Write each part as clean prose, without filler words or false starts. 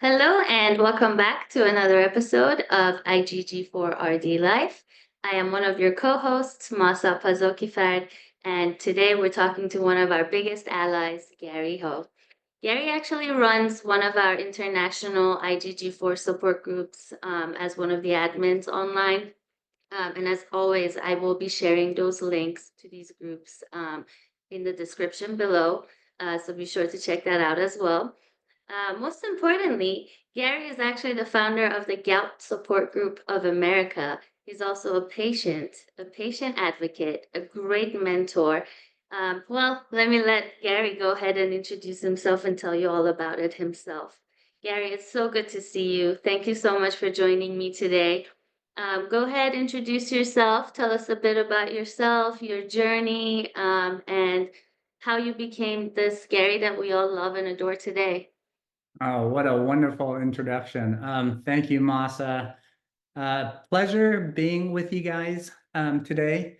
Hello and welcome back to another episode of IgG4-RD Life. I am one of your co-hosts, Mahsa, and today we're talking to one of our biggest allies, Gary Ho. Gary actually runs one of our international IgG4 support groups as one of the admins online. And as always, I will be sharing those links to these groups in the description below. So be sure to check that out as well. Most importantly, Gary is actually the founder of the Gout Support Group of America. He's also a patient advocate, a great mentor. Let me let Gary go ahead and introduce himself and tell you all about it himself. Gary, it's so good to see you. Thank you so much for joining me today. Go ahead, introduce yourself. Tell us a bit about yourself, your journey, and how you became this Gary that we all love and adore today. Oh, what a wonderful introduction. Thank you, Masa. Pleasure being with you guys today.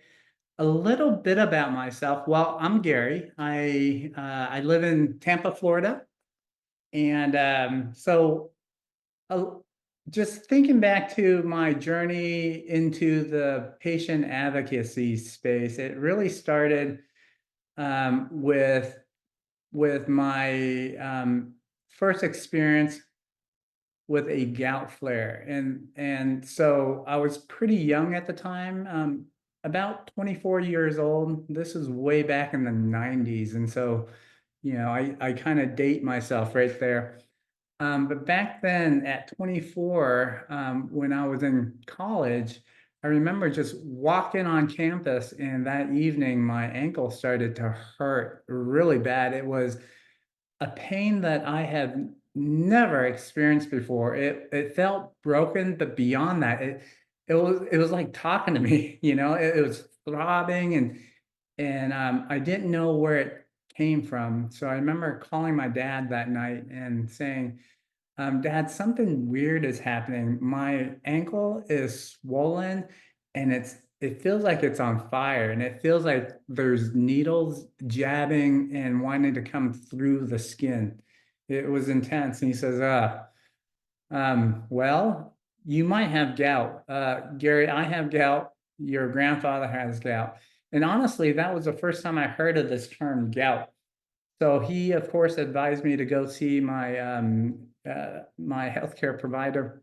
A little bit about myself. Well, I'm Gary. I live in Tampa, Florida. And uh, just thinking back to my journey into the patient advocacy space, it really started with my first experience with a gout flare. And so I was pretty young at the time, about 24 years old. This is way back in the 90s. And so, I kind of date myself right there. But back then at 24, when I was in college, I remember just walking on campus, and that evening my ankle started to hurt really bad. It was a pain that I had never experienced before. It felt broken, but beyond that, it was like talking to me, it was throbbing, and I didn't know where it came from. So I remember calling my dad that night and saying, Dad, something weird is happening. My ankle is swollen and it feels like it's on fire, and it feels like there's needles jabbing and wanting to come through the skin. It was intense. And he says, well, you might have gout. Gary, I have gout. Your grandfather has gout. And honestly, that was the first time I heard of this term gout. So he, of course, advised me to go see my healthcare provider,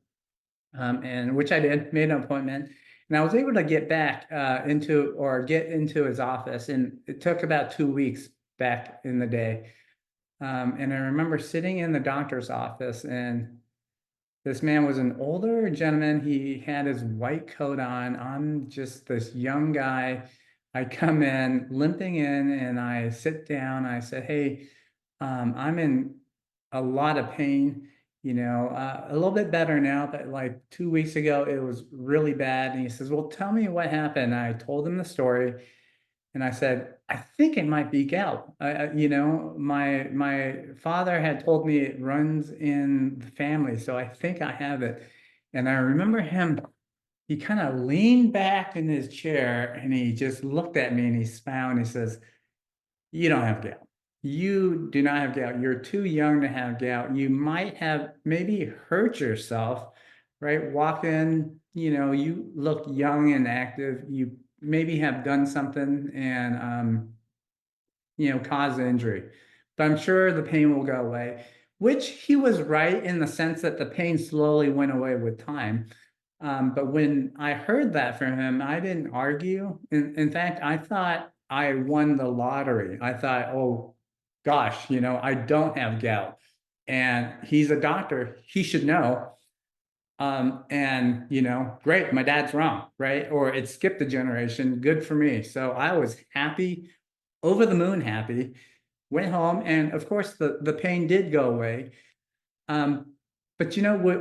and which I did, made an appointment, and I was able to get back get into his office, and it took about 2 weeks back in the day. And I remember sitting in the doctor's office, and this man was an older gentleman. He had his white coat on. I'm just this young guy. I come in, limping in, and I sit down. I said, "Hey, I'm in a lot of pain, a little bit better now, but like 2 weeks ago, it was really bad." And he says, "Well, tell me what happened." I told him the story. And I said, "I think it might be gout. My father had told me it runs in the family, so I think I have it." And I remember him, he kind of leaned back in his chair and he just looked at me and he smiled and he says, "You don't have gout. You do not have gout. You're too young to have gout. You might have maybe hurt yourself, right? Walk in, you look young and active. You maybe have done something and, caused the injury. But I'm sure the pain will go away," which he was right in the sense that the pain slowly went away with time. But when I heard that from him, I didn't argue. In fact, I thought I won the lottery. I thought, oh gosh, I don't have gout. And he's a doctor. He should know. And great, my dad's wrong, right? Or it skipped a generation. Good for me. So I was happy, over the moon happy, went home, and of course the pain did go away. But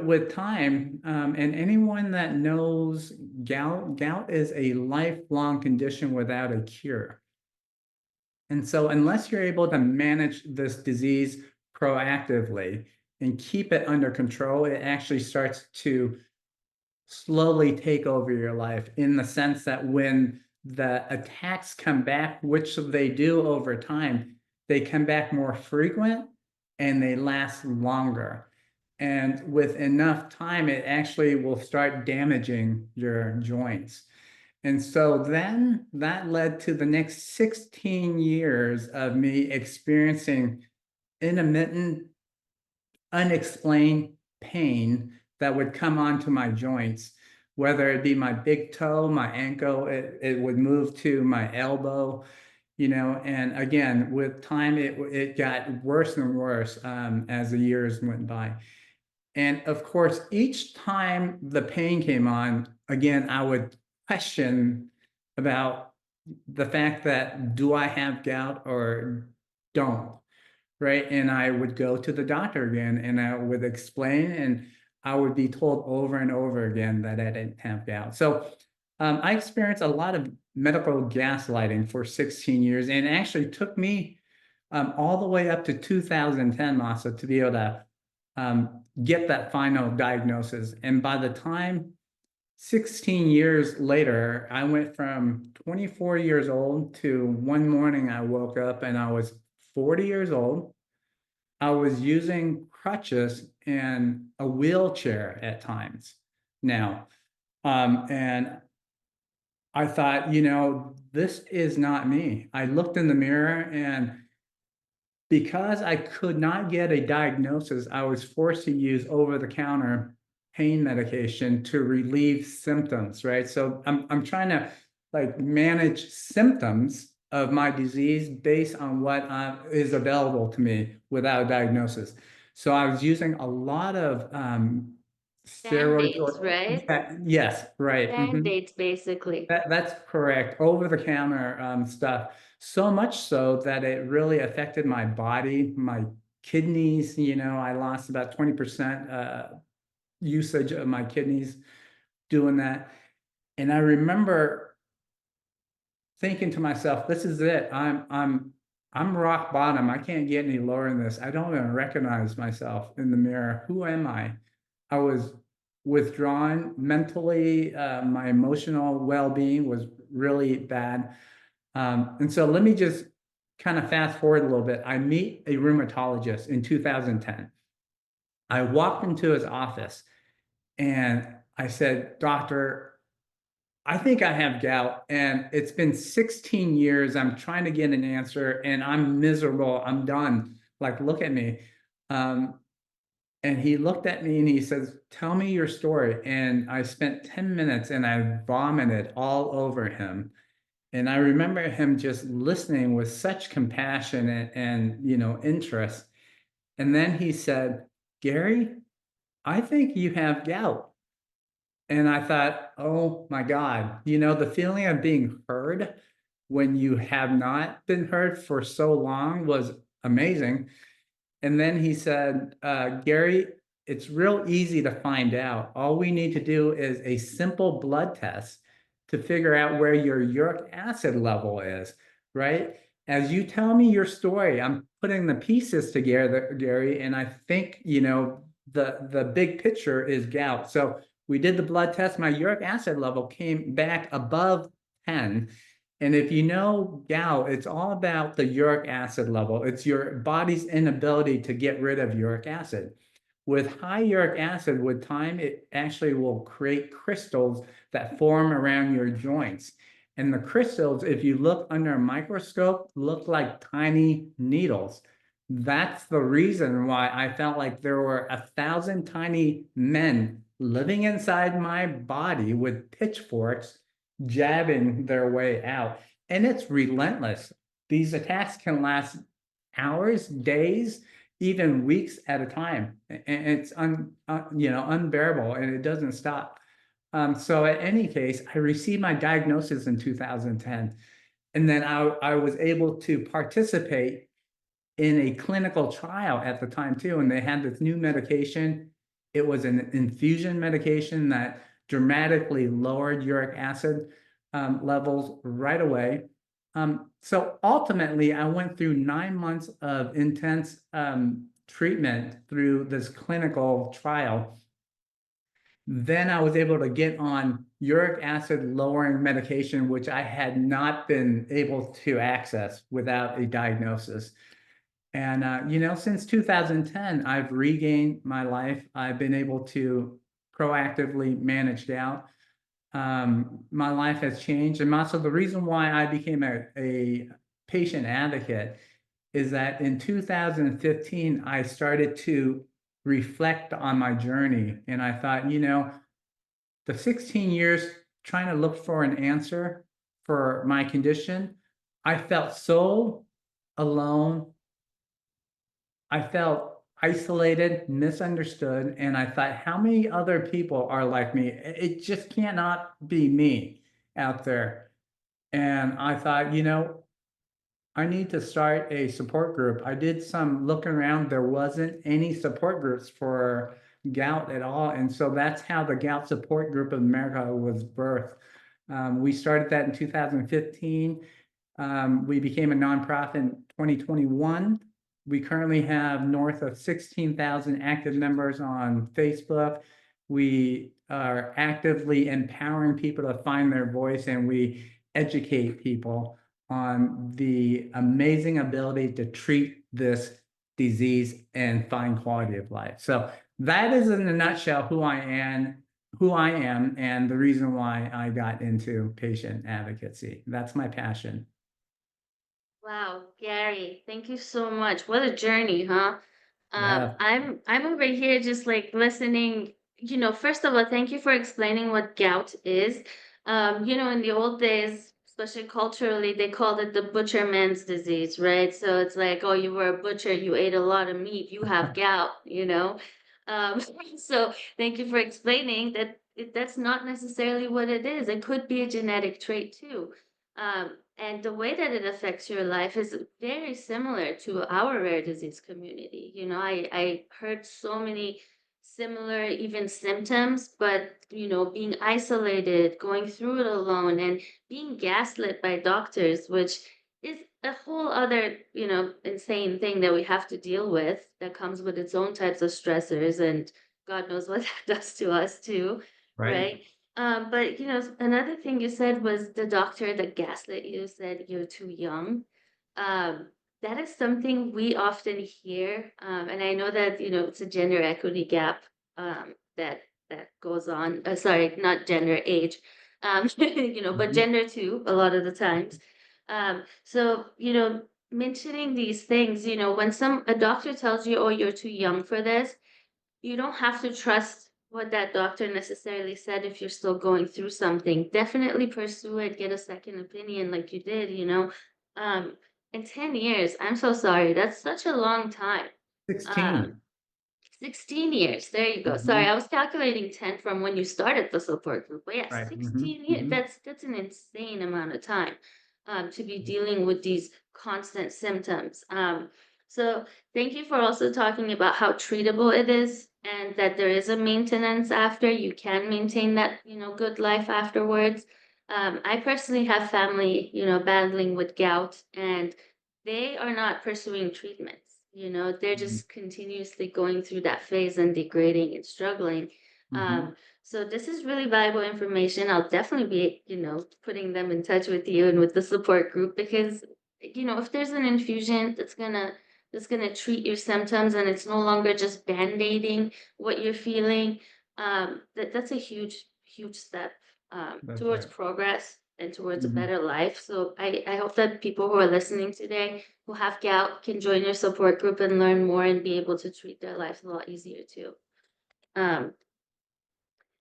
with time, and anyone that knows gout is a lifelong condition without a cure. And so unless you're able to manage this disease proactively and keep it under control, it actually starts to slowly take over your life, in the sense that when the attacks come back, which they do over time, they come back more frequent and they last longer. And with enough time, it actually will start damaging your joints. And so then that led to the next 16 years of me experiencing intermittent, unexplained pain that would come onto my joints, whether it be my big toe, my ankle, it would move to my elbow, and again, with time, it got worse and worse as the years went by. And of course, each time the pain came on, again, I would question about the fact that do I have gout or don't, right? And I would go to the doctor again and I would explain, and I would be told over and over again that I didn't have gout. So I experienced a lot of medical gaslighting for 16 years, and it actually took me all the way up to 2010, Masa, to be able to get that final diagnosis. And by the time 16 years later, I went from 24 years old to one morning I woke up and I was 40 years old. I was using crutches and a wheelchair at times now. And I thought, this is not me. I looked in the mirror, and because I could not get a diagnosis, I was forced to use over-the-counter pain medication to relieve symptoms, right? So I'm trying to like manage symptoms of my disease based on what is available to me without a diagnosis. So I was using a lot of steroids Band-aids, or right? yeah, yes, right. Mhm. Band-aids, basically. That's correct. Over-the-counter stuff. So much so that it really affected my body, my kidneys. I lost about 20% usage of my kidneys doing that. And I remember thinking to myself, "This is it. I'm rock bottom. I can't get any lower than this. I don't even recognize myself in the mirror. Who am I?" I was withdrawn mentally. My emotional well-being was really bad. And so let me just kind of fast forward a little bit. I meet a rheumatologist in 2010. I walked into his office and I said, "Doctor, I think I have gout, and it's been 16 years. I'm trying to get an answer and I'm miserable. I'm done. Like, look at me." Um, and he looked at me and he says, "Tell me your story." And I spent 10 minutes and I vomited all over him. And I remember him just listening with such compassion and interest. And then he said, "Gary, I think you have gout." And I thought, oh my God, the feeling of being heard when you have not been heard for so long was amazing. And then he said, "Gary, it's real easy to find out. All we need to do is a simple blood test to figure out where your uric acid level is, right? As you tell me your story, I'm putting the pieces together, Gary, and I think, the big picture is gout." So we did the blood test. My uric acid level came back above 10. And if you know gout, it's all about the uric acid level. It's your body's inability to get rid of uric acid. With high uric acid, with time, it actually will create crystals that form around your joints. And the crystals, if you look under a microscope, look like tiny needles. That's the reason why I felt like there were 1,000 tiny men living inside my body with pitchforks jabbing their way out. And it's relentless. These attacks can last hours, days, even weeks at a time. And it's unbearable, and it doesn't stop. So in any case, I received my diagnosis in 2010. And then I was able to participate in a clinical trial at the time too, and they had this new medication. It was an infusion medication that dramatically lowered uric acid levels right away. So ultimately, I went through 9 months of intense treatment through this clinical trial. Then I was able to get on uric acid lowering medication, which I had not been able to access without a diagnosis. And since 2010, I've regained my life. I've been able to proactively manage gout. My life has changed. And also the reason why I became a patient advocate is that in 2015, I started to reflect on my journey. And I thought, the 16 years trying to look for an answer for my condition, I felt so alone. I felt isolated, misunderstood, and I thought, how many other people are like me? It just cannot be me out there. And I thought, I need to start a support group. I did some looking around. There wasn't any support groups for gout at all. And so that's how the Gout Support Group of America was birthed. We started that in 2015. We became a nonprofit in 2021. We currently have north of 16,000 active members on Facebook. We are actively empowering people to find their voice, and we educate people on the amazing ability to treat this disease and find quality of life. So that is in a nutshell who I am, and the reason why I got into patient advocacy. That's my passion. Wow, Gary, thank you so much. What a journey, huh? Yeah. I'm over here just like listening. First of all, thank you for explaining what gout is. In the old days, especially culturally, they called it the butcherman's disease, right? So it's like, oh, you were a butcher, you ate a lot of meat, you have gout. Um, so thank you for explaining that that's not necessarily what it is. It could be a genetic trait too. And the way that it affects your life is very similar to our rare disease community. I heard so many similar even symptoms, but being isolated, going through it alone, and being gaslit by doctors, which is a whole other, insane thing that we have to deal with that comes with its own types of stressors, and God knows what that does to us too, Right. right? But another thing you said was the doctor that gaslit you said you're too young. That is something we often hear, and I know that it's a gender equity gap that goes on. Sorry, not gender, age, but Mhm. gender too. A lot of the times. So mentioning these things, when a doctor tells you, "Oh, you're too young for this," you don't have to trust what that doctor necessarily said if you're still going through something. Definitely pursue it, get a second opinion like you did. Um, in 10 years, I'm so sorry. That's such a long time. Um, 16. 16 years. There you go. Sorry, Mhm. I was calculating 10 from when you started the support group. But yeah, Right. 16 years. That's an insane amount of time to be dealing with these constant symptoms. So thank you for also talking about how treatable it is and that there is a maintenance after. You can maintain that, good life afterwards. I personally have family, battling with gout, and they are not pursuing treatments. They're Mhm. just continuously going through that phase and degrading and struggling. Mhm. So this is really valuable information. I'll definitely be, putting them in touch with you and with the support group because, if there's an infusion that's gonna treat your symptoms and it's no longer just band-aiding what you're feeling, that's a huge, huge step That's towards right. progress and towards a Mhm. better life. So I hope that people who are listening today who have gout can join your support group and learn more and be able to treat their lives a lot easier too. Um,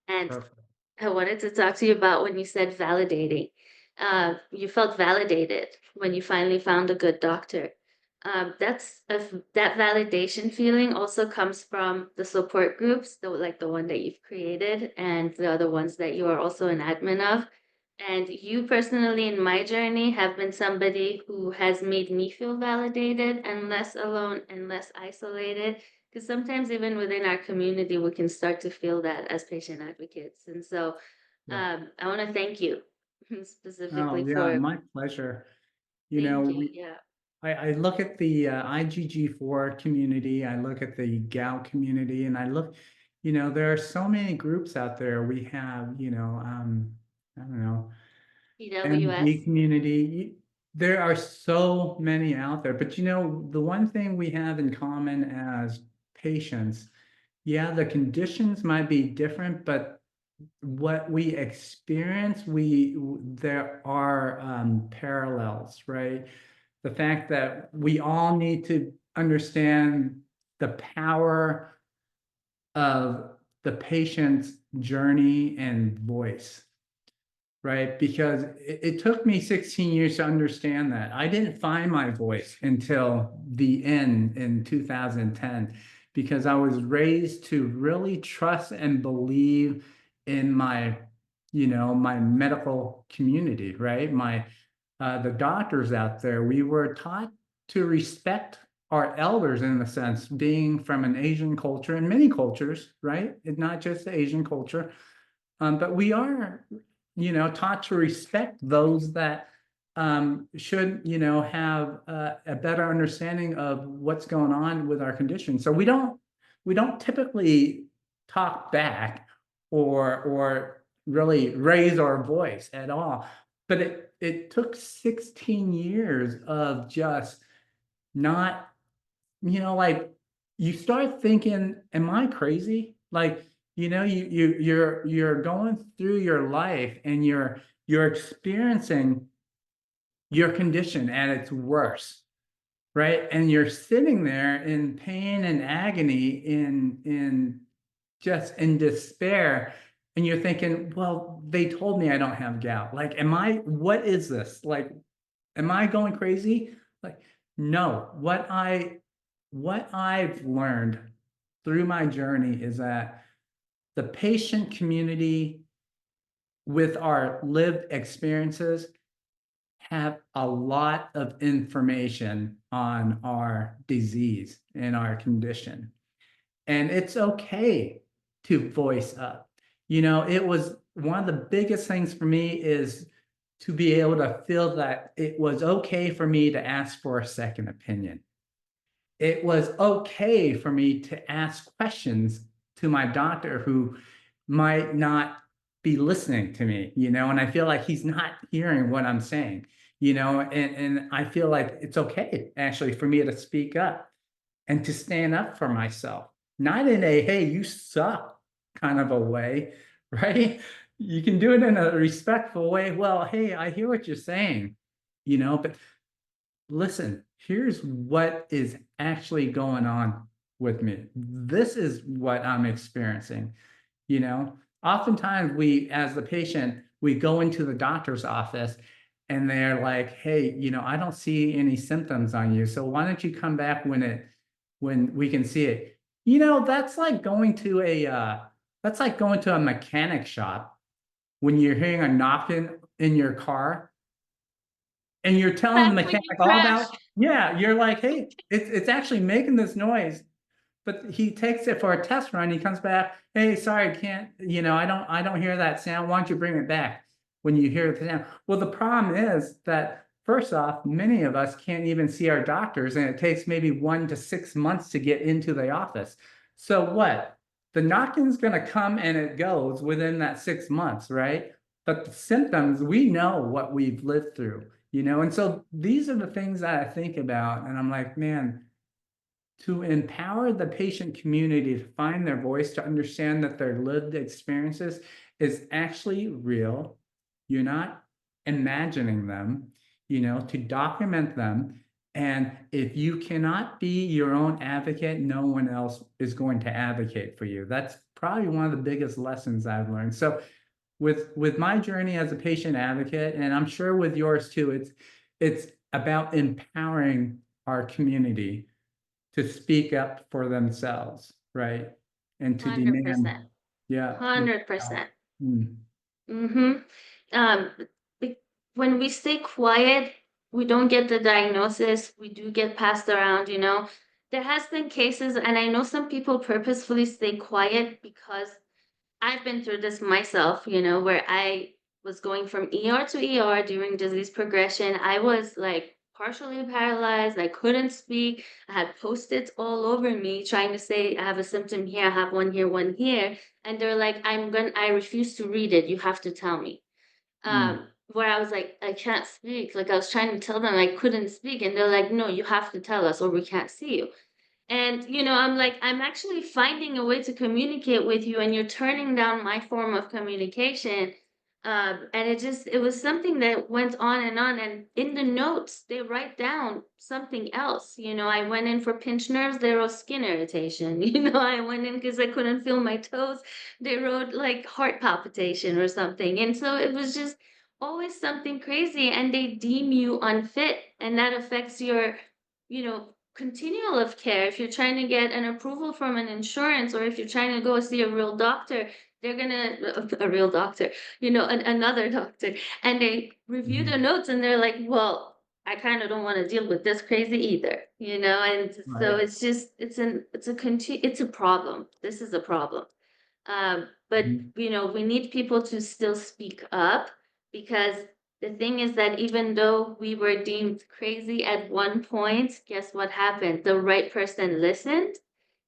and Perfect. I wanted to talk to you about when you said validating. You felt validated when you finally found a good doctor. That validation feeling also comes from the support groups, like the one that you've created, and the other ones that you are also an admin of. And you personally, in my journey, have been somebody who has made me feel validated and less alone and less isolated. Because sometimes, even within our community, we can start to feel that as patient advocates. And so, Yeah. I want to thank you Oh, specifically yeah, for my pleasure. You know, thank you. we, Yeah. I look at the IgG4 community, I look at the gout community, and I look, there are so many groups out there. We have, I don't know, MD EWS. community. There are so many out there, but the one thing we have in common as patients, yeah, the conditions might be different, but what we experience, there are parallels, right? The fact that we all need to understand the power of the patient's journey and voice, right? Because it took me 16 years to understand that. I didn't find my voice until the end in 2010, because I was raised to really trust and believe in my medical community, right? The doctors out there, we were taught to respect our elders in a sense, being from an Asian culture and many cultures, right? It's not just the Asian culture. But we are, taught to respect those that should, have a better understanding of what's going on with our condition. So we don't typically talk back or really raise our voice at all. But it took 16 years of just not, like, you start thinking, am I crazy? Like, you're going through your life and you're experiencing your condition at its worst, right? And you're sitting there in pain and agony, in just in despair, and you're thinking, well, they told me I don't have gout. Like, what is this? Like, am I going crazy? Like, no. What I've learned through my journey is that the patient community, with our lived experiences, have a lot of information on our disease and our condition. And it's okay to voice up. It was one of the biggest things for me is to be able to feel that it was okay for me to ask for a second opinion. It was okay for me to ask questions to my doctor who might not be listening to me, and I feel like he's not hearing what I'm saying, and I feel like it's okay actually for me to speak up and to stand up for myself, not in a "hey, you suck" kind of a way, right? You can do it in a respectful way. Well, hey, I hear what you're saying, but listen, here's what is actually going on with me. This is what I'm experiencing. Oftentimes as the patient, we go into the doctor's office and they're like, hey, I don't see any symptoms on you. So why don't you come back when we can see it? That's like going to a mechanic shop when you're hearing a knocking in your car and you're telling the Back when mechanic you all crash. about, yeah, you're like, hey, it's actually making this noise, but he takes it for a test run. He comes back, hey, sorry, I can't, I don't hear that sound. Why don't you bring it back when you hear the sound? Well, the problem is that first off, many of us can't even see our doctors, and it takes maybe 1 to 6 months to get into the office. So what? The knocking's gonna come and it goes within that 6 months, right? But the symptoms, we know what we've lived through, and so these are the things that I think about, and I'm like, man, to empower the patient community to find their voice, to understand that their lived experiences is actually real. You're not imagining them, to document them. And if you cannot be your own advocate, no one else is going to advocate for you. That's probably one of the biggest lessons I've learned. So with my journey as a patient advocate, and I'm sure with yours too, it's about empowering our community to speak up for themselves, right? And to demand, 100%. yeah, help. 100%. Mm, Mhm. Um, be when we stay quiet, we don't get the diagnosis, we do get passed around, you know? There has been cases, and I know some people purposefully stay quiet because I've been through this myself, where I was going from ER to ER during disease progression. I was like partially paralyzed. I couldn't speak. I had post-its all over me trying to say, I have a symptom here, I have one here. And they're like, I refuse to read it. You have to tell me. mm, Um, where I was like, I can't speak. Like I was trying to tell them I couldn't speak, and they're like, no, you have to tell us or we can't see you. And, I'm like, I'm actually finding a way to communicate with you, and you're turning down my form of communication. And it was something that went on and on. And in the notes, they write down something else. I went in for pinched nerves, they wrote skin irritation. I went in because I couldn't feel my toes, they wrote like heart palpitation or something. And so it was just always something crazy. And they deem you unfit, and that affects your, continual of care. If you're trying to get an approval from an insurance, or if you're trying to go see a real doctor, they're gonna a real doctor, another doctor, and they review the Mhm. notes and they're like, well, I kind of don't want to deal with this crazy either, and so Right. it's just it's a problem. This is a problem. But Mhm. we need people to still speak up, because the thing is that even though we were deemed crazy at one point, guess what happened? The right person listened,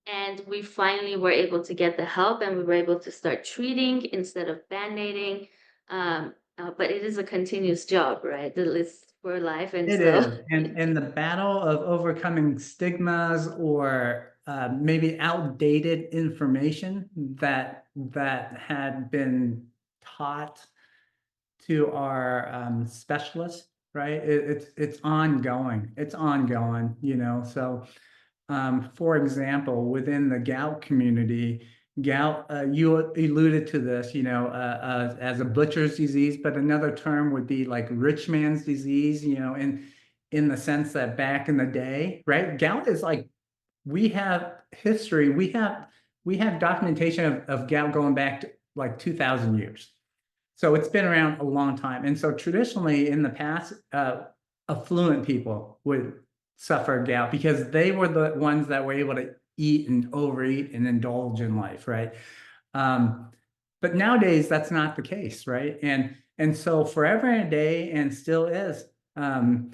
and we finally were able to get the help, and we were able to start treating instead of band-aiding. But it is a continuous job, right? The list for life. And It so, is, and the battle of overcoming stigmas or, maybe outdated information that had been taught to our, specialists, right? It's ongoing. It's ongoing, so, for example, within the gout community, gout, you alluded to this, as a butcher's disease, but another term would be like rich man's disease, in the sense that back in the day, right? Gout is like, we have history, we have documentation of gout going back to like 2,000 years. So it's been around a long time. And so traditionally in the past, affluent people would suffer gout because they were the ones that were able to eat and overeat and indulge in life, right? Um, but nowadays that's not the case, right? And so forever and a day, and still is, um,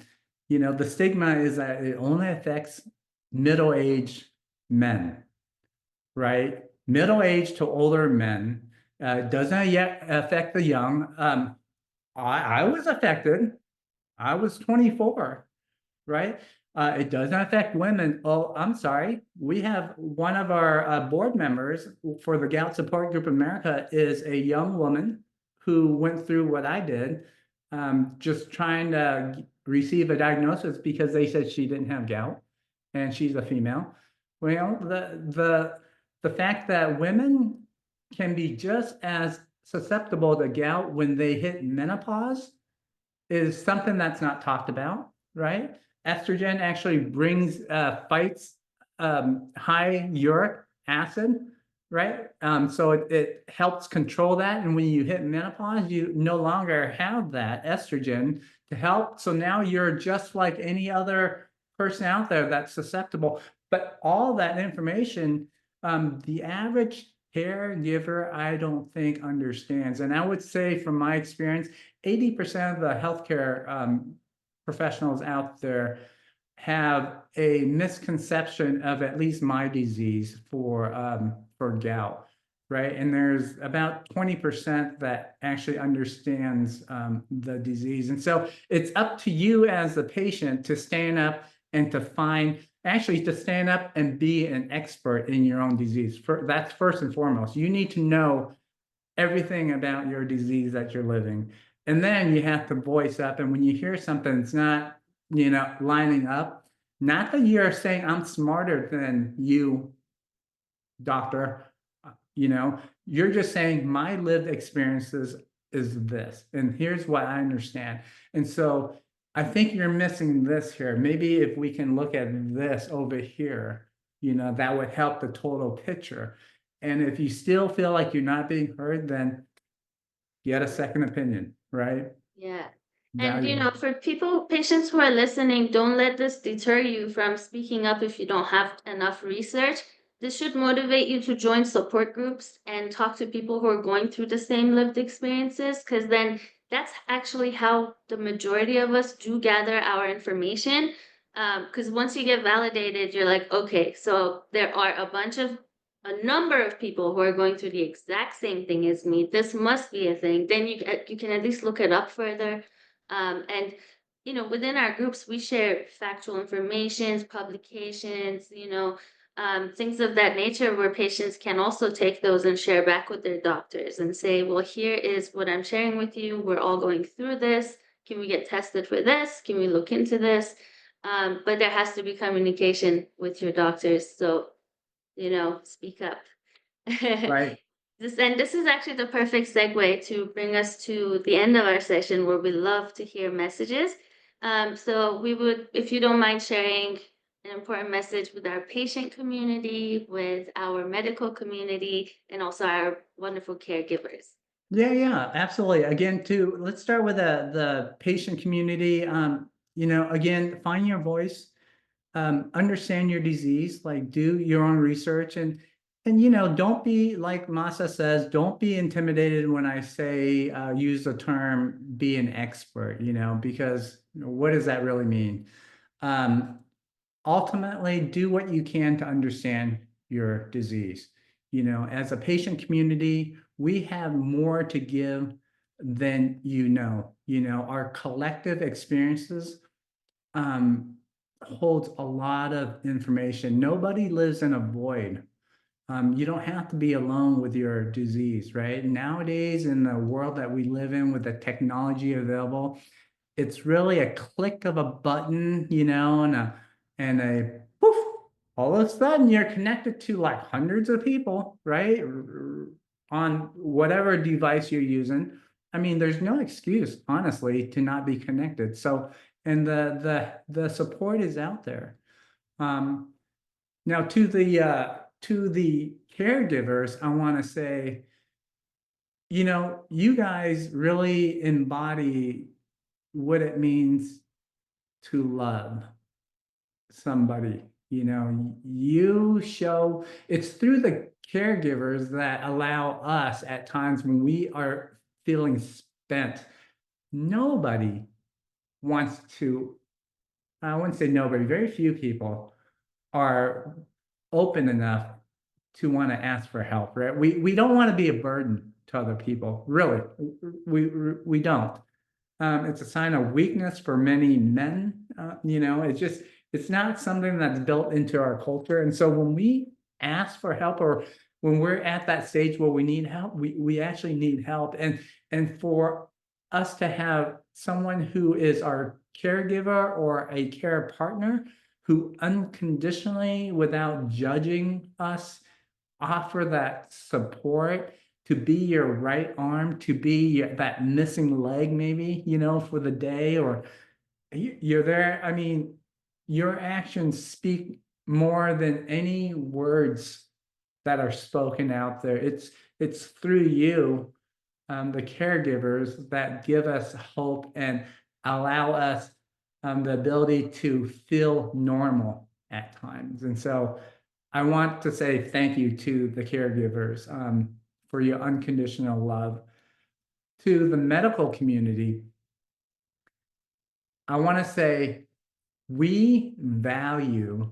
the stigma is that it only affects middle-aged men, right? Middle-aged to older men. Doesn't yet affect the young. I was affected. I was 24, right? It doesn't affect women. Oh, I'm sorry. We have one of our board members for the Gout Support Group America is a young woman who went through what I did, just trying to receive a diagnosis because they said she didn't have gout, and she's a female. Well, the fact that women can be just as susceptible to gout when they hit menopause is something that's not talked about, right? Estrogen actually fights high uric acid, right? So it helps control that. And when you hit menopause, you no longer have that estrogen to help. So now you're just like any other person out there that's susceptible. But all that information, the average caregiver, I don't think understands. And I would say from my experience, 80% of the healthcare professionals out there have a misconception of at least my disease for gout, right? And there's about 20% that actually understands the disease. And so it's up to you as the patient to stand up and to stand up and be an expert in your own disease. That's first and foremost. You need to know everything about your disease that you're living. And then you have to voice up. And when you hear something that's not, lining up, not that you're saying I'm smarter than you, doctor, you're just saying my lived experiences is this, and here's what I understand. And so I think you're missing this here. Maybe if we can look at this over here, that would help the total picture. And if you still feel like you're not being heard, then get a second opinion, right? yeah. And Valuable. for patients who are listening, don't let this deter you from speaking up if you don't have enough research. This should motivate you to join support groups and talk to people who are going through the same lived experiences, because then that's actually how the majority of us do gather our information. Because once you get validated, you're like, okay, so there are a bunch of a number of people who are going through the exact same thing as me, this must be a thing. Then you can at least look it up further. And within our groups, we share factual information, publications, things of that nature, where patients can also take those and share back with their doctors and say, well, here is what I'm sharing with you. We're all going through this. Can we get tested for this? Can we look into this? But there has to be communication with your doctors. So, speak up. Right. This is actually the perfect segue to bring us to the end of our session, where we love to hear messages. So we would, if you don't mind sharing an important message with our patient community, with our medical community, and also our wonderful caregivers. Yeah, absolutely. Again, let's start with the patient community. Again, find your voice, understand your disease, like do your own research, and don't be, like Mahsa says, don't be intimidated when I say use the term be an expert, because what does that really mean? Um, Ultimately, do what you can to understand your disease. As a patient community, we have more to give than our collective experiences holds a lot of information. Nobody lives in a void. You don't have to be alone with your disease, right? Nowadays, in the world that we live in, with the technology available, it's really a click of a button, and a poof, all of a sudden you're connected to like hundreds of people, right? On whatever device you're using. I mean, there's no excuse, honestly, to not be connected. So, and the support is out there. Um, Now to the caregivers, I want to say, you guys really embody what it means to love somebody. You show it's through the caregivers that allow us at times when we are feeling spent. Nobody wants to, I wouldn't say nobody, very few people are open enough to want to ask for help, right? We don't want to be a burden to other people, really. We don't. It's a sign of weakness for many men. It's not something that's built into our culture. And so when we ask for help, or when we're at that stage where we need help, we actually need help. And for us to have someone who is our caregiver or a care partner who unconditionally, without judging us, offer that support, to be your right arm, to be that missing leg, maybe, for the day, or you're there. I mean, your actions speak more than any words that are spoken out there. It's through you, the caregivers, that give us hope and allow us the ability to feel normal at times. And so I want to say thank you to the caregivers for your unconditional love. To the medical community, I want to say we value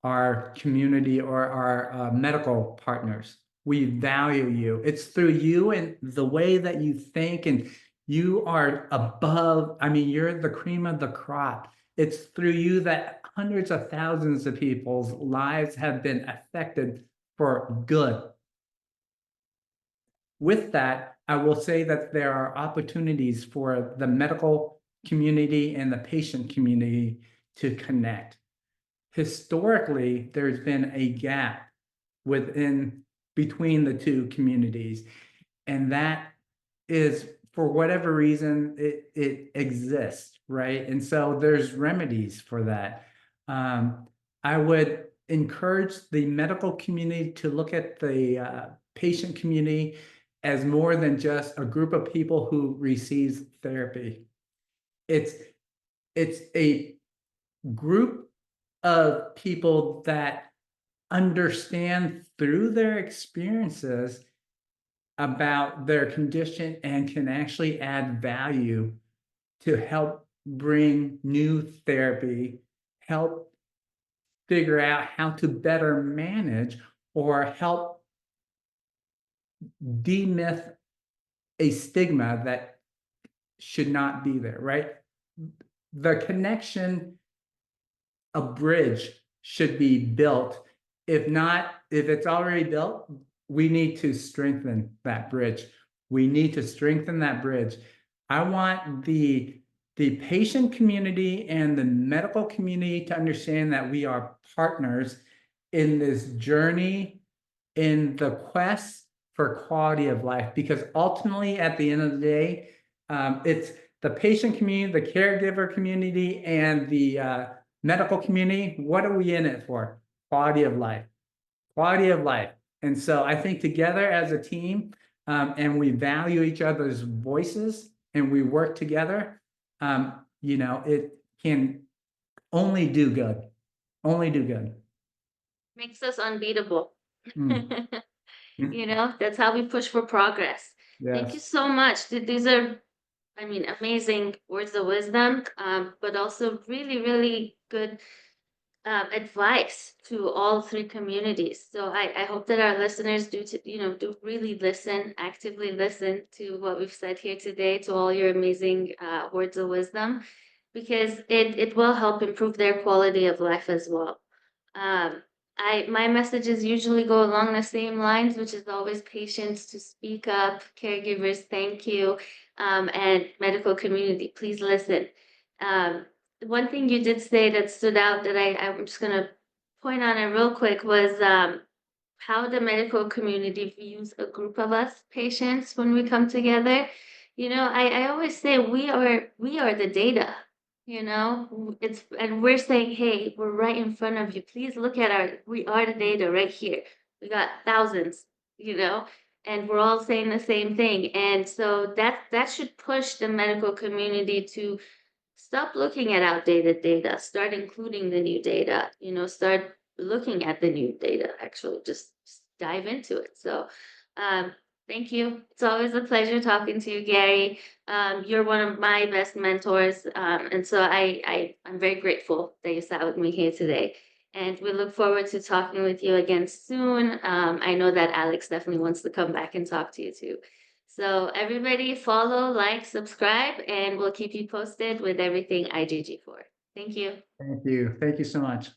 our community, or our medical partners. We value you. It's through you and the way that you think, and you are above. I mean, you're the cream of the crop. It's through you that hundreds of thousands of people's lives have been affected for good. With that, I will say that there are opportunities for the medical community and the patient community to connect. Historically, there's been a gap between the two communities, and that is, for whatever reason, it exists, right? And so there's remedies for that. I would encourage the medical community to look at the patient community as more than just a group of people who receives therapy. It's a group of people that understand through their experiences about their condition and can actually add value to help bring new therapy, help figure out how to better manage, or help demyth a stigma that should not be there, right? The connection, a bridge should be built. If not, if it's already built, we need to strengthen that bridge. We need to strengthen that bridge. I want the patient community and the medical community to understand that we are partners in this journey, in the quest for quality of life, because ultimately at the end of the day, it's the patient community, the caregiver community, and the medical community. What are we in it for? Quality of life. Quality of life. And so I think together as a team, and we value each other's voices and we work together, it can only do good. Only do good. Makes us unbeatable. Mm. That's how we push for progress. Thank you Yes. so much. These are, I mean, amazing words of wisdom, but also really, really good advice to all three communities. So I hope that our listeners do really listen, actively listen to what we've said here today, to all your amazing words of wisdom, because it will help improve their quality of life as well. Um, my messages usually go along the same lines, which is always patience to speak up, caregivers, thank you, and medical community, please listen. Um, One thing you did say that stood out that I'm just gonna point on it real quick was how the medical community views a group of us patients when we come together. I always say we are the data. It's and we're saying, hey, we're right in front of you. Please look at we are the data right here. We got thousands, and we're all saying the same thing. And so that should push the medical community to stop looking at outdated data, start including the new data, start looking at the new data, actually, just dive into it. So, um, thank you. It's always a pleasure talking to you, Gary. You're one of my best mentors. And so I'm very grateful that you sat with me here today. And we look forward to talking with you again soon. I know that Alex definitely wants to come back and talk to you too. So everybody follow, like, subscribe, and we'll keep you posted with everything IgG4. Thank you. Thank you. Thank you so much.